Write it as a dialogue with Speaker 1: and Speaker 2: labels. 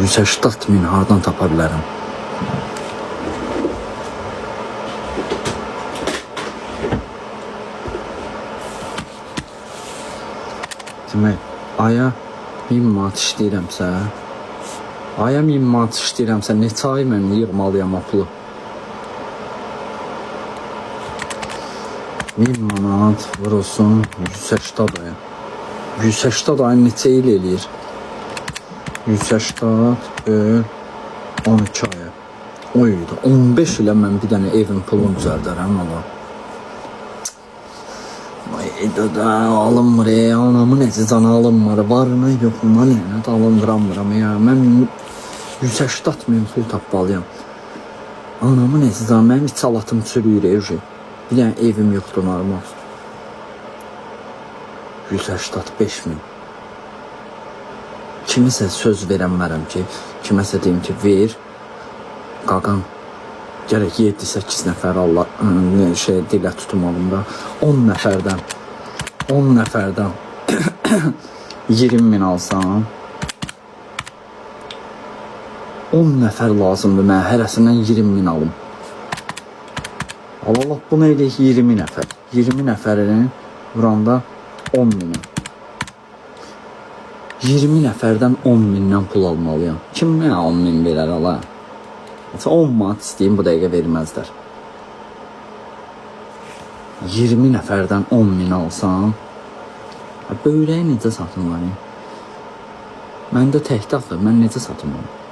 Speaker 1: 180 min hardan tapa bilərəm? Demək, aya 1000 manat işləyirəmsə, neçə ay mən yığmalıyam o pulu? 1000 manat vurulsun 180 aya. 180 ayın neçə il eləyir? 180 böl 12 aya. Oydu, 15 ilə mən bir dənə evin pulunu düzəldərəm ama. Da alınmır ya, anamın necə canı alınmır, varına yoxuna lənət alındıramıram ya. Mən 180 min pul tapmalıyam. Anamın necə canı, mənim iç alatım çürüyür evci. Bir dənə evim yoxdur normal. 185 min. Kimisə söz verəmərəm ki, kiməsə deyim ki, ver, qaqam, gərək 7-8 nəfər Allah dilə tutmalımda, 10 nəfərdən 20 min alsam, 10 nəfər lazımdır mənə, hərəsindən 20 min alım. Allah bunu eləyək 20 nəfər. 20 nəfərin vuranda 10 min. 20 nəfərdən 10 mindən pul almalıyam. Kim mənə 10 min verər ala? 10 manat istəyim, bu dəqiqə verməzlər. 20 nəfərdən 10 min alsam, böyrəyi necə satım var? Məndə təkdə axı, mən necə satım var?